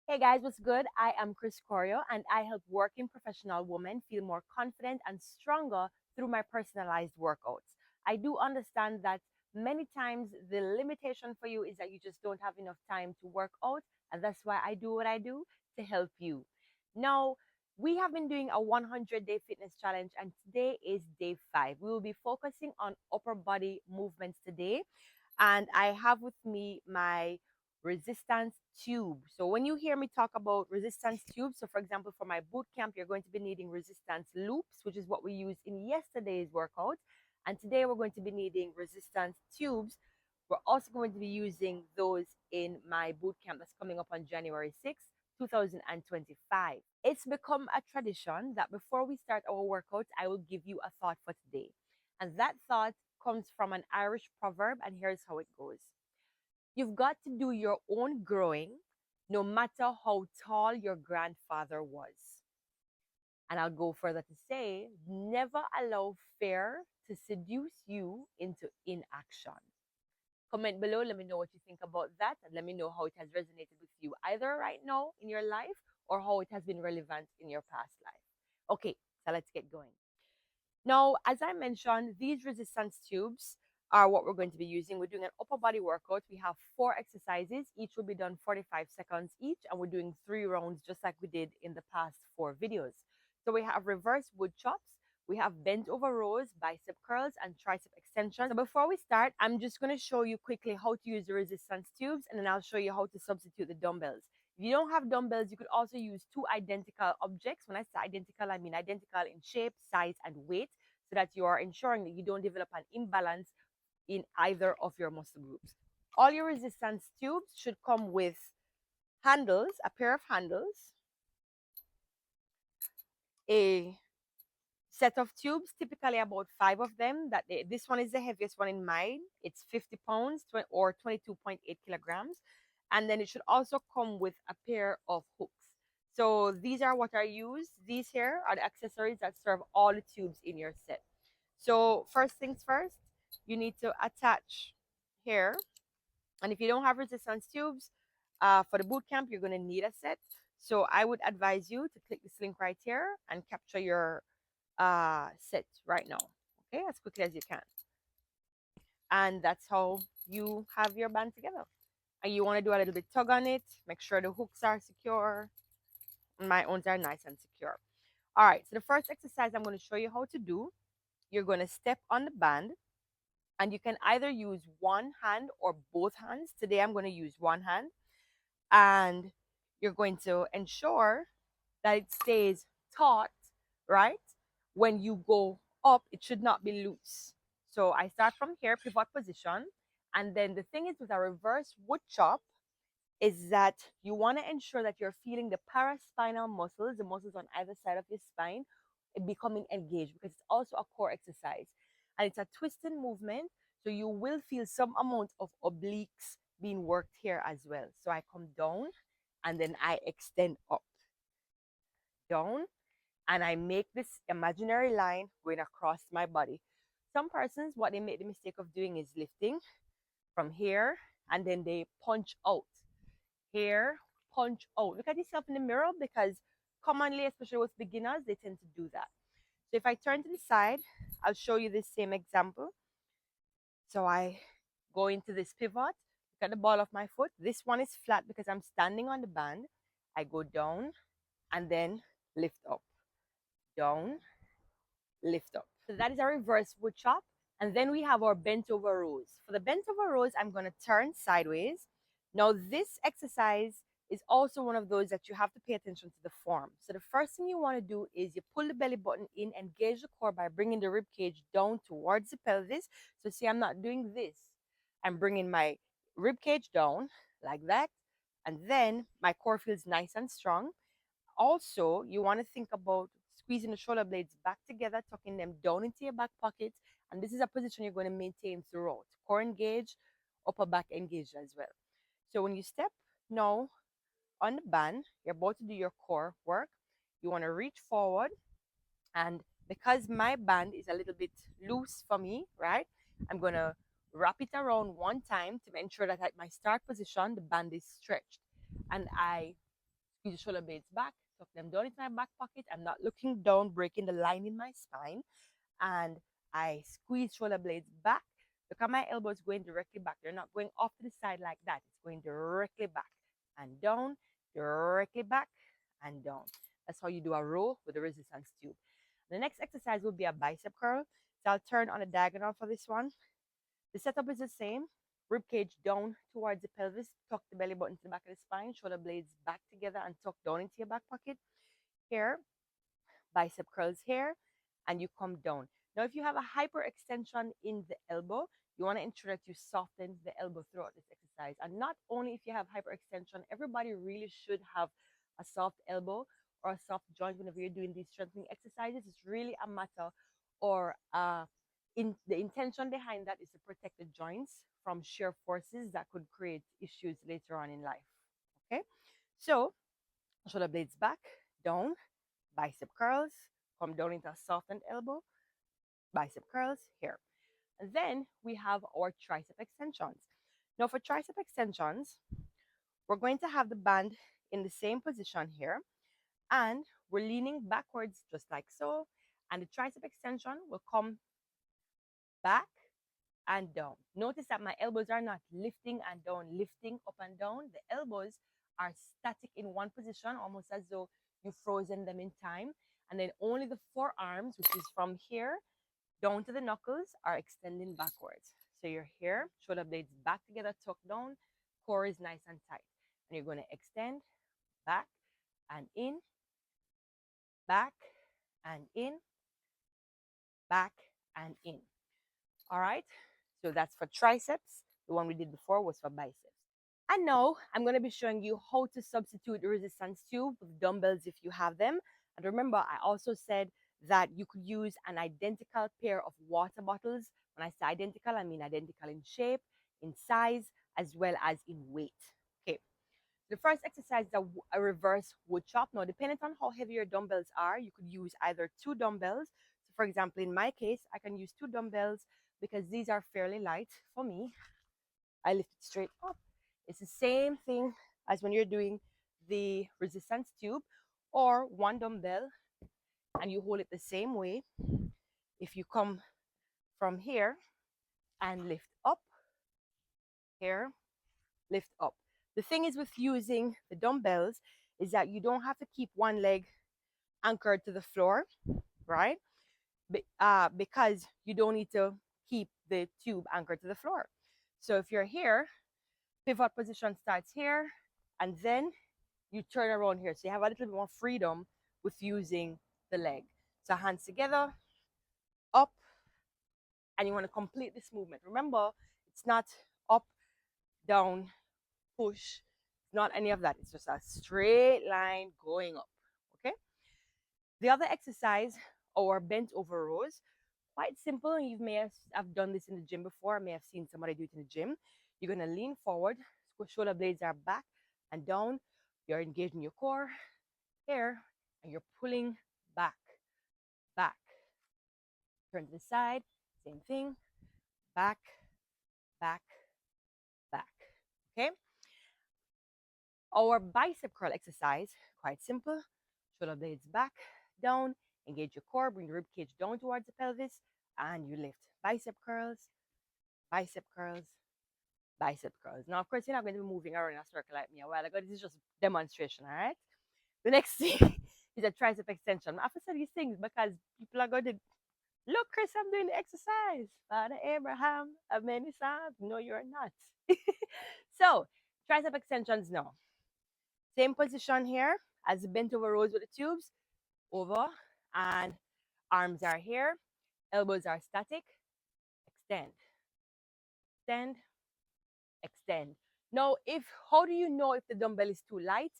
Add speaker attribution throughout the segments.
Speaker 1: Hey guys, what's good? I am Choreo and I help working professional women feel more confident and stronger through my personalized workouts. I do understand that many times the limitation for you is that you just don't have enough time to work out, and that's why I do what I do to help you. Now, we have been doing a 100-day fitness challenge, and today is day 5. We will be focusing on upper body movements today, and I have with me my resistance tube. So when you hear me talk about resistance tubes, so for example, for my boot camp, you're going to be needing resistance loops, which is what we used in yesterday's workout. And today we're going to be needing resistance tubes. We're also going to be using those in my boot camp that's coming up on January 6th, 2025. It's become a tradition that before we start our workouts, I will give you a thought for today. And that thought comes from an Irish proverb, and here's how it goes. You've got to do your own growing, no matter how tall your grandfather was. And I'll go further to say, never allow fear to seduce you into inaction. Comment below, let me know what you think about that, and let me know how it has resonated with you, either right now in your life or how it has been relevant in your past life. Okay, so let's get going. Now, as I mentioned, these resistance tubes are what we're going to be using. We're doing an upper body workout. We have 4 exercises. Each will be done 45 seconds each, and we're doing 3 rounds just like we did in the past 4 videos. So we have reverse wood chops, we have bent over rows, bicep curls, and tricep extensions. So before we start, I'm just going to show you quickly how to use the resistance tubes, and then I'll show you how to substitute the dumbbells. If you don't have dumbbells, you could also use 2 identical objects. When I say identical, I mean identical in shape, size, and weight, so that you are ensuring that you don't develop an imbalance in either of your muscle groups. All your resistance tubes should come with handles, a pair of handles, a set of tubes, typically about 5 of them. This one is the heaviest one in mine. It's 50 pounds or 22.8 kilograms. And then it should also come with a pair of hooks. So these are what are used. These here are the accessories that serve all the tubes in your set. So first things first, you need to attach here. And if you don't have resistance tubes for the boot camp, you're going to need a set. So I would advise you to click this link right here and capture your set right now, okay, as quickly as you can. And that's how you have your band together. And you want to do a little bit tug on it, make sure the hooks are secure. My own are nice and secure. All right, so the first exercise I'm going to show you how to do, you're going to step on the band, and you can either use one hand or both hands. Today I'm going to use one hand, and you're going to ensure that it stays taut, right? When you go up, it should not be loose. So I start from here, pivot position. And then the thing is with a reverse wood chop is that you want to ensure that you're feeling the paraspinal muscles, the muscles on either side of your spine, becoming engaged, because it's also a core exercise. And it's a twisting movement. So you will feel some amount of obliques being worked here as well. So I come down and then I extend up, down, and I make this imaginary line going across my body. Some persons, what they make the mistake of doing is lifting from here and then they punch out. Here, punch out. Look at yourself in the mirror, because commonly, especially with beginners, they tend to do that. So if I turn to the side, I'll show you this same example. So I go into this pivot, look at the ball of my foot. This one is flat because I'm standing on the band. I go down and then lift up, down, lift up. So that is a reverse wood chop. And then we have our bent over rows. For the bent over rows, I'm going to turn sideways. Now, this exercise is also one of those that you have to pay attention to the form. So the first thing you want to do is you pull the belly button in, engage the core by bringing the rib cage down towards the pelvis. So see, I'm not doing this. I'm bringing my rib cage down like that. And then my core feels nice and strong. Also, you want to think about squeezing the shoulder blades back together, tucking them down into your back pockets. And this is a position you're going to maintain throughout. Core engaged, upper back engaged as well. So when you step now on the band, you're about to do your core work. You want to reach forward. And because my band is a little bit loose for me, right? I'm going to wrap it around one time to ensure that at my start position, the band is stretched. And I squeeze the shoulder blades back, tuck them down into my back pocket. I'm not looking down, breaking the line in my spine. And I squeeze shoulder blades back. Look at my elbows going directly back. They're not going off to the side like that. It's going directly back and down, directly back and down. That's how you do a row with a resistance tube. The next exercise will be a bicep curl. So I'll turn on a diagonal for this one. The setup is the same. Rib cage down towards the pelvis. Tuck the belly button to the back of the spine. Shoulder blades back together and tuck down into your back pocket. Here, bicep curls here, and you come down. Now, if you have a hyperextension in the elbow, you want to ensure that you soften the elbow throughout this exercise. And not only if you have hyperextension, everybody really should have a soft elbow or a soft joint whenever you're doing these strengthening exercises. It's really a matter or the intention behind that is to protect the joints from shear forces that could create issues later on in life. Okay, so shoulder blades back, down, bicep curls, come down into a softened elbow, bicep curls here. And then we have our tricep extensions. Now for tricep extensions, we're going to have the band in the same position here, and we're leaning backwards just like so, and the tricep extension will come back and down. Notice that my elbows are not lifting and down, lifting up and down. The elbows are static in one position, almost as though you've frozen them in time. And then only the forearms, which is from here down to the knuckles, are extending backwards. So you're here, shoulder blades back together, tucked down, core is nice and tight. And you're going to extend back and in, back and in, back and in. All right, so that's for triceps. The one we did before was for biceps. And now I'm going to be showing you how to substitute the resistance tube with dumbbells if you have them. And remember, I also said that you could use an identical pair of water bottles. When I say identical, I mean identical in shape, in size, as well as in weight. Okay, the first exercise is a reverse wood chop. Now, depending on how heavy your dumbbells are, you could use either 2 dumbbells. So for example, in my case, I can use 2 dumbbells because these are fairly light for me. I lift it straight up. It's the same thing as when you're doing the resistance tube, or 1 dumbbell and you hold it the same way. If you come from here and lift up, here, lift up. The thing is with using the dumbbells is that you don't have to keep one leg anchored to the floor, right? Because you don't need to keep the tube anchored to the floor. So if you're here, pivot position starts here, and then you turn around here. So you have a little bit more freedom with using the leg. So hands together, up, and you want to complete this movement. Remember, it's not up, down, push. It's not any of that. It's just a straight line going up, okay? The other exercise, our bent over rows, quite simple. You may have done this in the gym before. I may have seen somebody do it in the gym. You're going to lean forward, shoulder blades are back and down. You're engaging your core here, and you're pulling back, back. Turn to the side, same thing, back, back, back, okay? Our bicep curl exercise, quite simple. Shoulder blades back, down, engage your core, bring the rib cage down towards the pelvis, and you lift. Bicep curls, bicep curls, bicep curls. Now, of course, you're not going to be moving around in a circle like me a while ago. This is just demonstration, all right? The next thing is a tricep extension. I have to say these things because people are going to, look, Chris, I'm doing the exercise. Father Abraham of many sons. No, you're not. So, tricep extensions now. Same position here as the bent over rows with the tubes. Over, and arms are here. Elbows are static. Extend, extend, extend. Now, how do you know if the dumbbell is too light?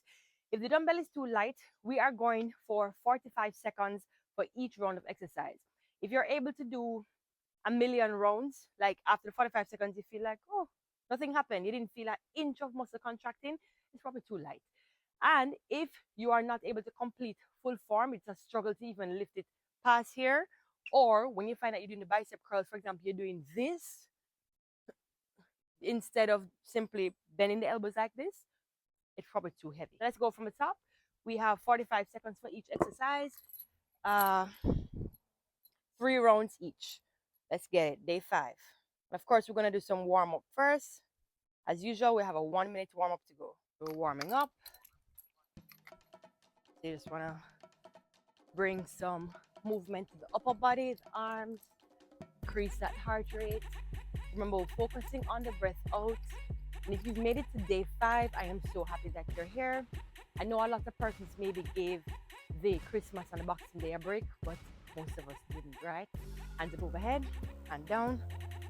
Speaker 1: If the dumbbell is too light, we are going for 45 seconds for each round of exercise. If you're able to do a million rounds, like after 45 seconds, you feel like, oh, nothing happened. You didn't feel an inch of muscle contracting. It's probably too light. And if you are not able to complete full form, it's a struggle to even lift it past here. Or when you find that you're doing the bicep curls, for example, you're doing this instead of simply bending the elbows like this, it's probably too heavy. Let's go from the top. We have 45 seconds for each exercise. 3 rounds each. Let's get it. Day 5. Of course, we're going to do some warm up first. As usual, we have a 1-minute warm up to go. We're warming up. So you just want to bring some movement to the upper body, the arms, increase that heart rate. Remember, we're focusing on the breath out. And if you've made it to day 5, I am so happy that you're here. I know a lot of persons maybe gave the Christmas and the Boxing Day a break, but most of us didn't, right? Hands up overhead, hand down,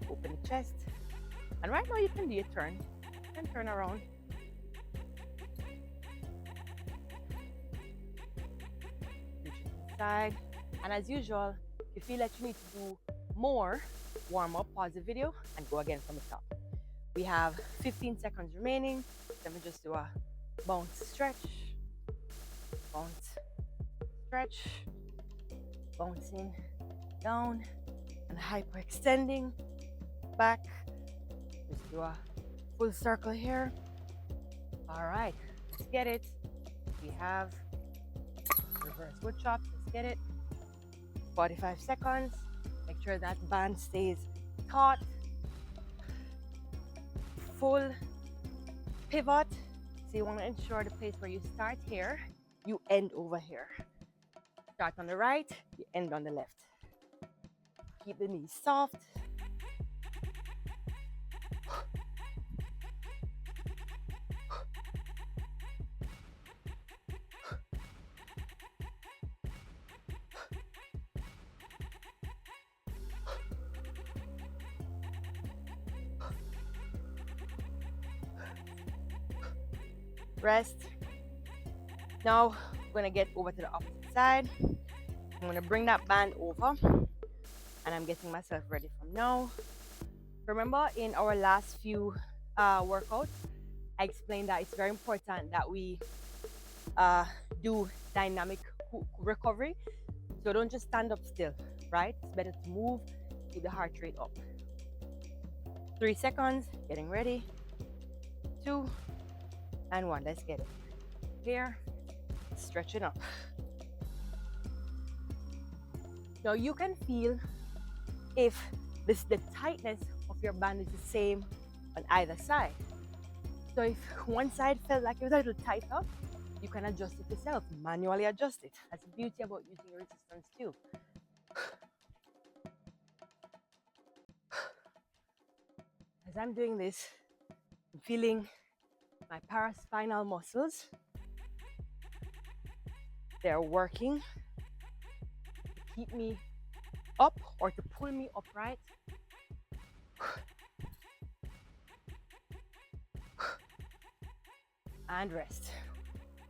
Speaker 1: open the chest. And right now you can do your turn. You can turn around. Reach to the side. And as usual, if you feel that you need to do more warm up, pause the video and go again from the top. We have 15 seconds remaining. Let me just do a bounce, stretch, bounce, stretch, bouncing down and hyperextending back. Just do a full circle here. All right, let's get it. We have reverse wood chops. Let's get it. 45 seconds. Make sure that band stays taut. Full pivot. So you want to ensure the place where you start here, you end over here. Start on the right, you end on the left. Keep the knees soft. Rest. Now we're going to get over to the opposite side. I'm going to bring that band over and I'm getting myself ready from now. Remember in our last few workouts, I explained that it's very important that we do dynamic recovery. So don't just stand up still, right? It's better to move, keep the heart rate up. 3 seconds, getting ready. 2 and 1, let's get it. Here, stretch it up. Now you can feel if the tightness of your band is the same on either side. So if one side felt like it was a little tighter, you can adjust it yourself, manually adjust it. That's the beauty about using your resistance too. As I'm doing this, I'm feeling my paraspinal muscles. They're working to keep me up or to pull me upright. And rest.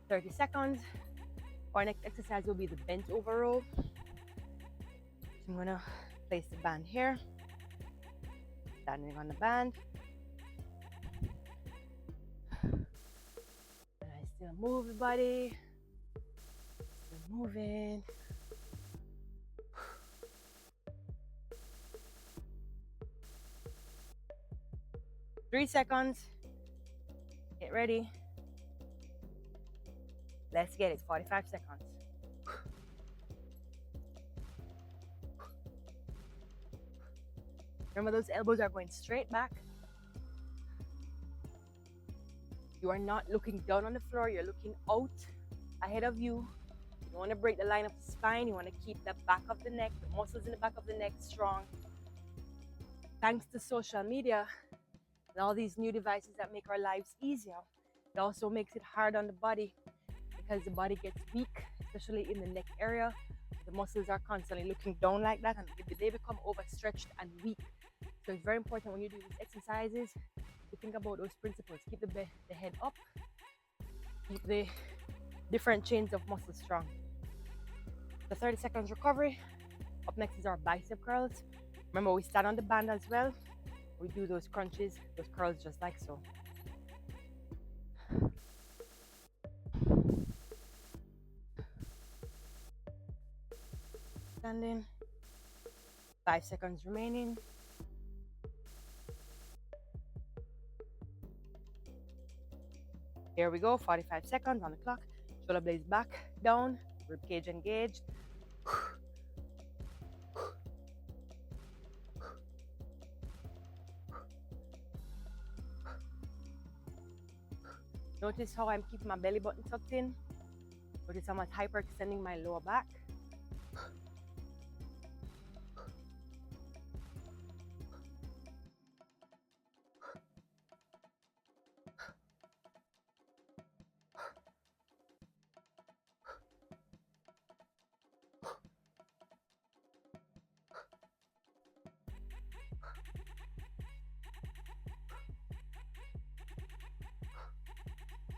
Speaker 1: 30 seconds. Our next exercise will be the bent over row. So I'm gonna place the band here. Standing on the band. And I still move the body. Still moving. Three seconds. Get ready. Let's get it. 45 seconds. Remember, those elbows are going straight back. You are not looking down on the floor. You're looking out ahead of you. You don't want to break the line of the spine. You want to keep the back of the neck, the muscles in the back of the neck strong. Thanks to social media and all these new devices that make our lives easier, it also makes it hard on the body because the body gets weak, especially in the neck area. The muscles are constantly looking down like that and they become overstretched and weak. So it's very important when you do these exercises to think about those principles. Keep the head up, keep the different chains of muscles strong. The 30 seconds recovery. Up next is our bicep curls. Remember, we stand on the band as well. We do those crunches, those curls just like so. Standing. 5 seconds remaining. Here we go, 45 seconds on the clock. Shoulder blades back, down, rib cage engaged. Notice how I'm keeping my belly button tucked in. Notice how much hyperextending my lower back.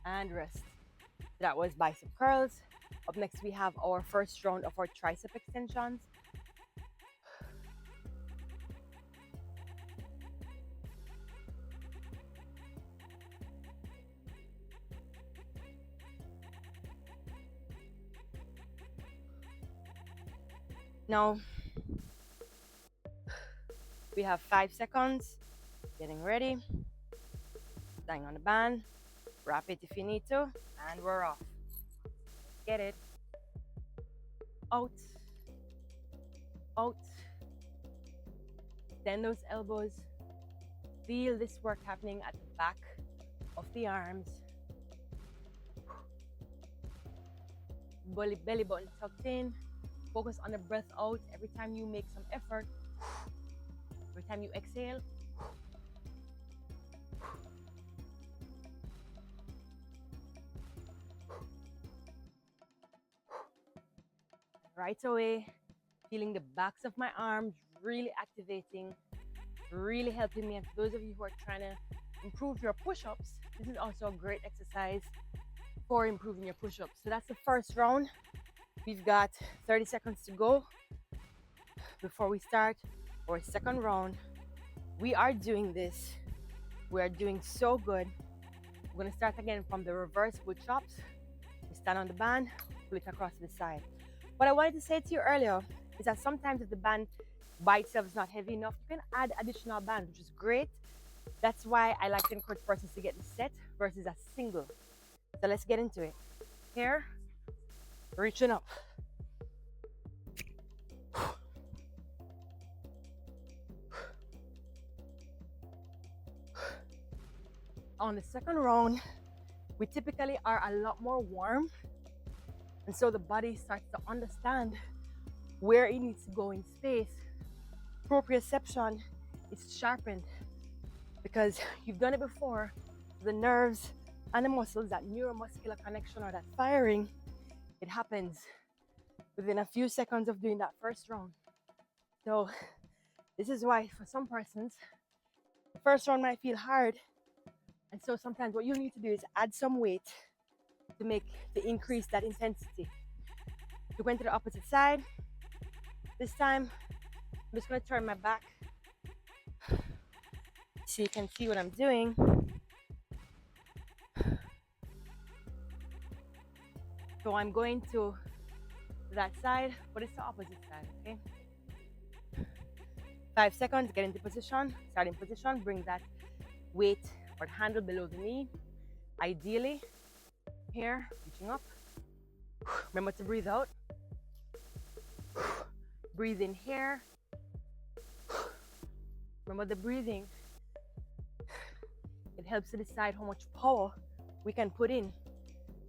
Speaker 1: And rest. That was bicep curls. Up next, we have our first round of our tricep extensions. Now, we have 5 seconds. Getting ready. Lying on the band. Wrap it if you need to. And we're off. Get it. Out. Out. Extend those elbows. Feel this work happening at the back of the arms. Belly button tucked in. Focus on the breath out every time you make some effort. Every time you exhale. Right away, feeling the backs of my arms really activating, really helping me. And for those of you who are trying to improve your push-ups, this is also a great exercise for improving your push-ups. So that's the first round. We've got 30 seconds to go before we start our second round. We are doing this. We are doing so good. We're gonna start again from the reverse wood chops. We stand on the band, pull it across to the side. What I wanted to say to you earlier is that sometimes if the band by itself is not heavy enough, you can add additional bands, which is great. That's why I like to encourage persons to get the set versus a single. So let's get into it. Here, reaching up. On the second round, we typically are a lot more warm. And so the body starts to understand where it needs to go in space. Proprioception is sharpened because you've done it before. The nerves and the muscles, that neuromuscular connection or that firing, it happens within a few seconds of doing that first round. So this is why for some persons, the first round might feel hard. And so sometimes what you need to do is add some weight to increase that intensity. We're going to the opposite side. This time, I'm just going to turn my back so you can see what I'm doing. So I'm going to that side, but it's the opposite side, okay? 5 seconds, get into position, starting position, bring that weight or handle below the knee. Ideally, here, reaching up. Remember to breathe out. Breathe in here. Remember the breathing. It helps to decide how much power we can put in.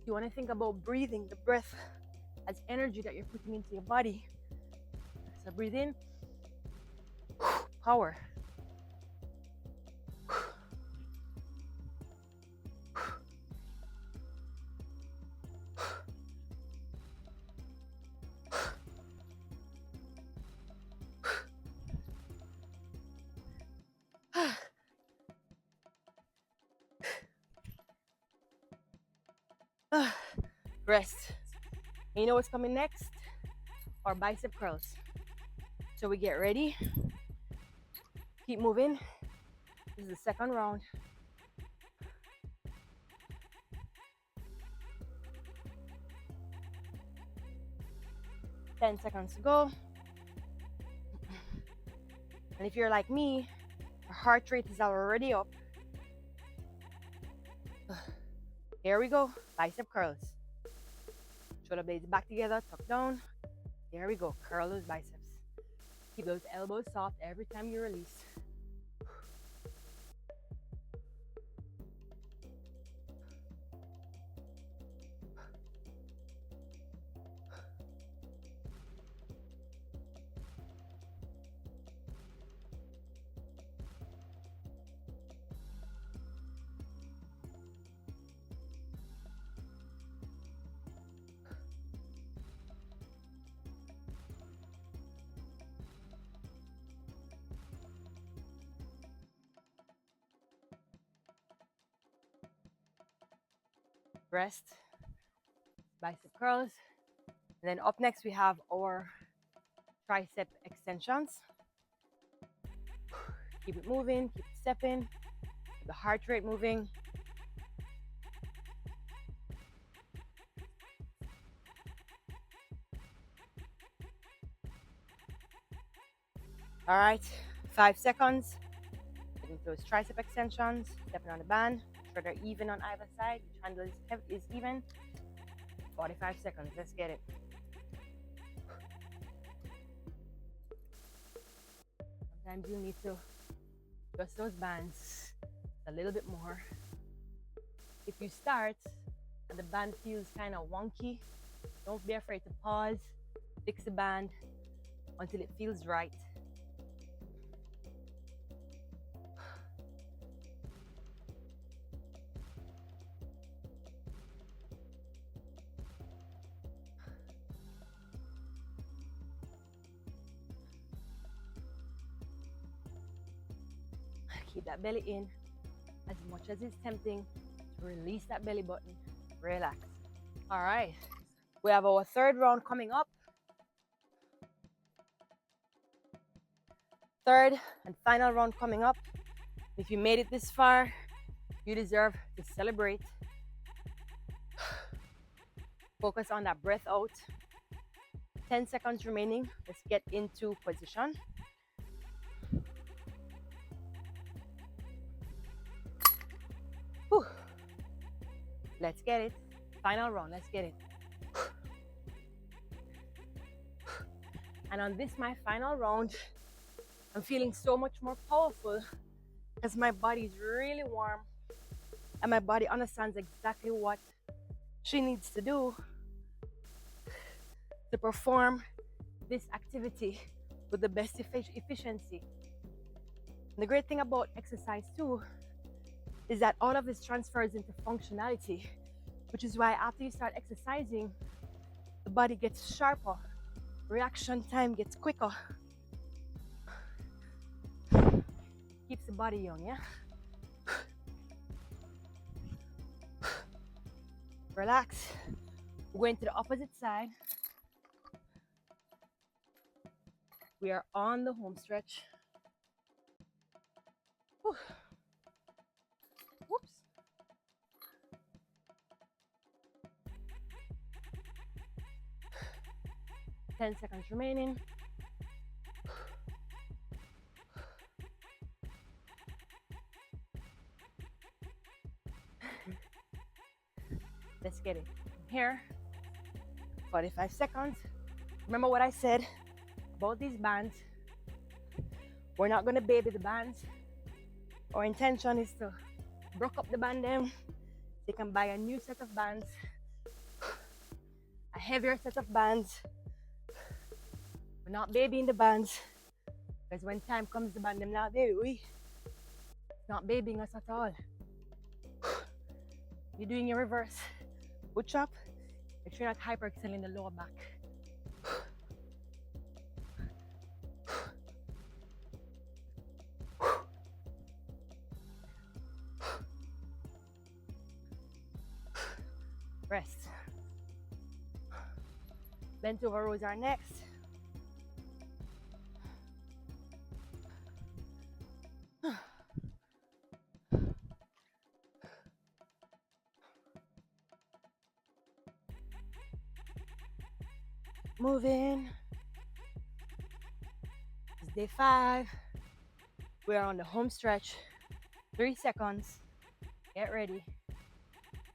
Speaker 1: You want to think about breathing, the breath, as energy that you're putting into your body. So breathe in. Power. Rest. And you know what's coming next? Our bicep curls. So we get ready. Keep moving. This is the second round. Ten seconds to go. And if you're like me, your heart rate is already up. Here we go, bicep curls. Shoulder blades back together, tuck down. There we go. Curl those biceps. Keep those elbows soft every time you release. Rest, bicep curls. And then up next, we have our tricep extensions. Keep it moving, keep it stepping, keep the heart rate moving. All right, 5 seconds. Getting those tricep extensions, stepping on the band. Make sure they're even on either side. Each handle is even. 45 seconds, let's get it. Sometimes you need to adjust those bands a little bit more. If you start and the band feels kind of wonky, don't be afraid to pause, fix the band until it feels right. Keep that belly in as much as it's tempting to release that belly button. Relax. All right, we have our third round coming up. Third and final round coming up. If you made it this far, you deserve to celebrate. Focus on that breath out. 10 seconds remaining. Let's get into position. Whew. Let's get it. Final round, let's get it. And on this, my final round, I'm feeling so much more powerful because my body is really warm and my body understands exactly what she needs to do to perform this activity with the best efficiency. And the great thing about exercise too is that all of this transfers into functionality, which is why after you start exercising, the body gets sharper, reaction time gets quicker. Keeps the body young, yeah? Relax. We're going to the opposite side. We are on the home stretch. Whew. Whoops. Ten seconds remaining. Let's get it. Here, 45 seconds. Remember what I said about these bands. We're not gonna baby the bands. Our intention is to break up the band them. So you can buy a new set of bands, a heavier set of bands. We're not babying the bands because when time comes, the band them not baby. It's not babying us at all. You're doing your reverse push up. Make sure you're not hyperextending the lower back. Rest. Bent over rows are next. Moving. It's day 5. We are on the home stretch. 3 seconds. Get ready.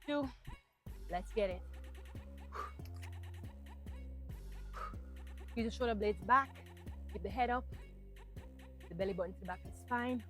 Speaker 1: 2. Let's get it. Squeeze the shoulder blades back. Keep the head up. The belly button to the back of the spine.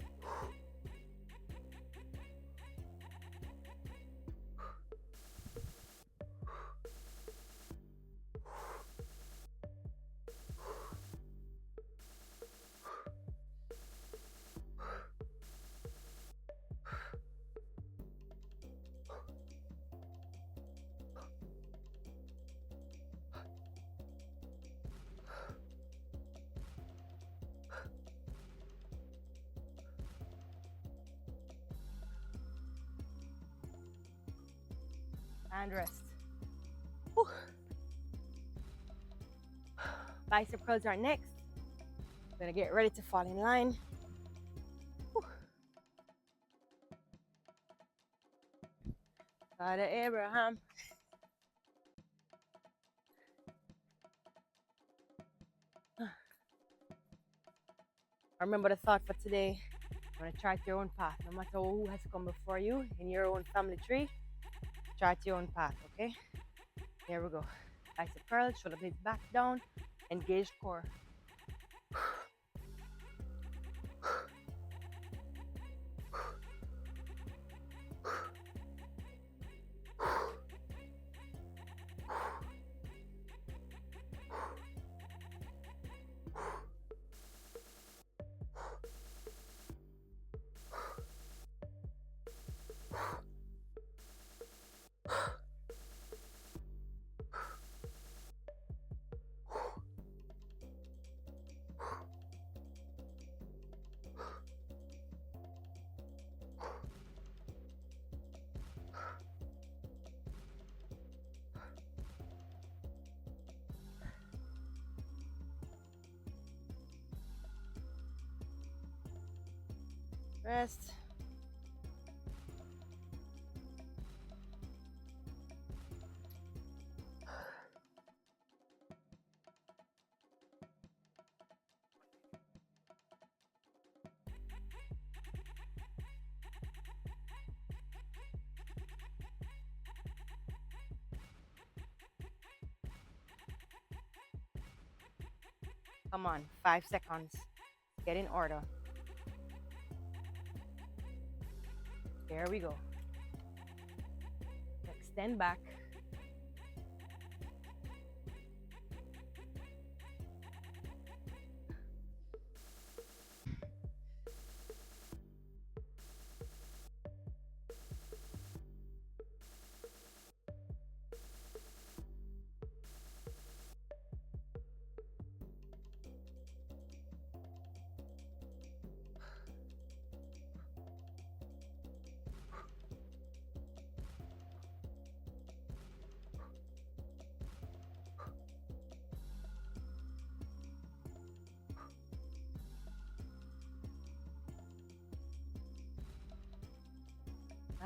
Speaker 1: And rest. Whew. Bicep curls are next. We're gonna get ready to fall in line. Whew. Father Abraham. Remember the thought for today. You want to chart your own path. No matter who has come before you in your own family tree, chart your own path, okay? Here we go. Bicep curls, shoulder blades back down, engage core. Rest. Come on, 5 seconds. Get in order. There we go. Extend back.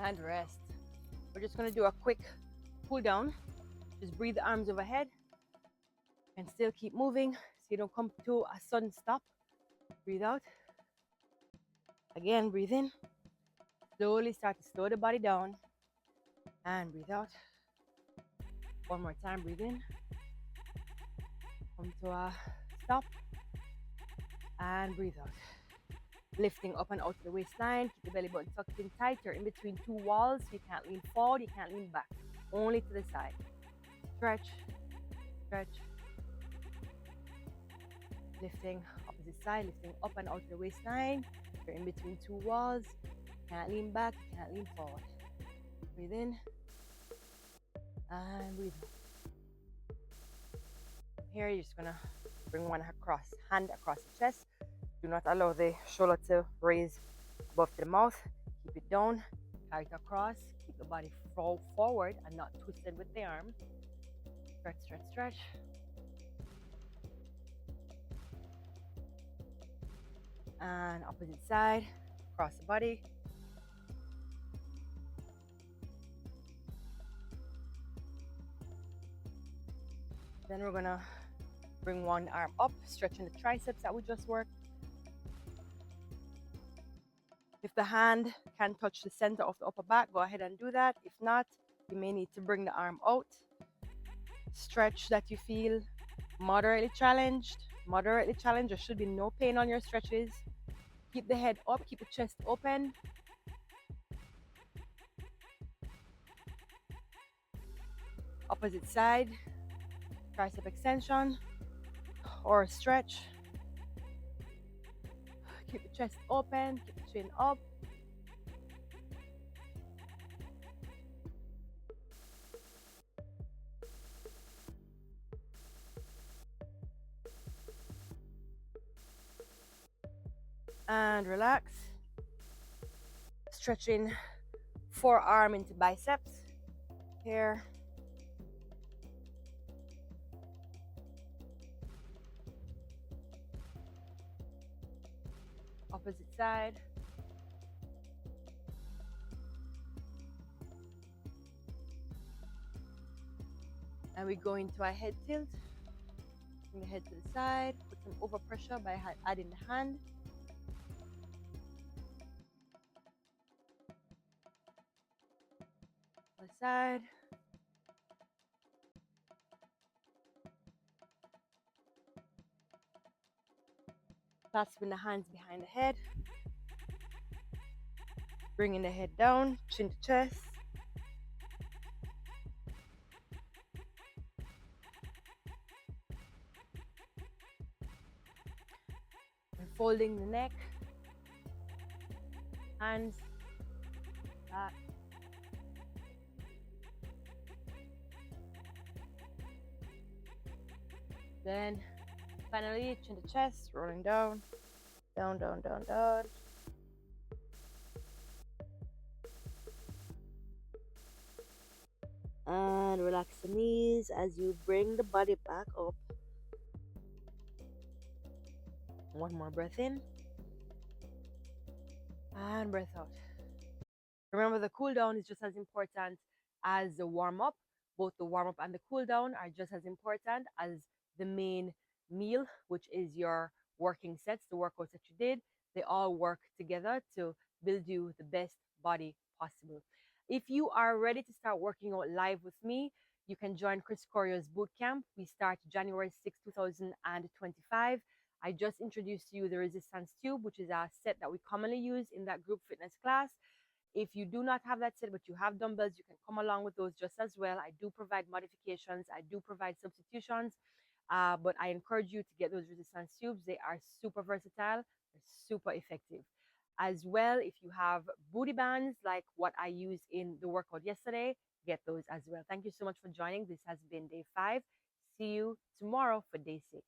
Speaker 1: And rest. We're just going to do a quick cool down. Just breathe the arms overhead and still keep moving so you don't come to a sudden stop. Breathe out. Again, breathe in. Slowly start to slow the body down and breathe out. One more time, breathe in. Come to a stop and breathe out. Lifting up and out to the waistline. Keep the belly button tucked in tighter in between two walls. You can't lean forward, you can't lean back. Only to the side. Stretch, stretch. Lifting opposite side, lifting up and out to the waistline. You're in between two walls. Can't lean back, you can't lean forward. Breathe in and breathe out. Here you're just gonna bring one hand across the chest. Do not allow the shoulder to raise above the mouth. Keep it down, carry it across. Keep the body forward and not twisted with the arm. Stretch, stretch, stretch. And opposite side, across the body. Then we're gonna bring one arm up, stretching the triceps that we just worked. If the hand can touch the center of the upper back, go ahead and do that. If not, you may need to bring the arm out. Stretch that you feel, Moderately challenged. There should be no pain on your stretches. Keep the head up, keep the chest open. Opposite side, tricep extension or stretch. Keep the chest open, keep the chin up. And relax. Stretching forearm into biceps. Here. Opposite side. And we go into a head tilt. Bring the head to the side. Put some overpressure by adding the hand. Other side. Clasping the hands behind the head. Bringing the head down, chin to chest. And folding the neck. Hands back. Then finally chin to chest, rolling down, down, down, down, down. And relax the knees as you bring the body back up. One more breath in. And breath out. Remember, the cool down is just as important as the warm up. Both the warm up and the cool down are just as important as the main meal, which is your working sets, the workouts that you did. They all work together to build you the best body possible. If you are ready to start working out live with me, you can join Chris Choreo's Bootcamp. We start January 6, 2025. I just introduced to you the resistance tube, which is a set that we commonly use in that group fitness class. If you do not have that set, but you have dumbbells, you can come along with those just as well. I do provide modifications, I do provide substitutions, but I encourage you to get those resistance tubes. They are super versatile, they're super effective. As well, if you have booty bands like what I used in the workout yesterday, get those as well. Thank you so much for joining. This has been day 5. See you tomorrow for day 6.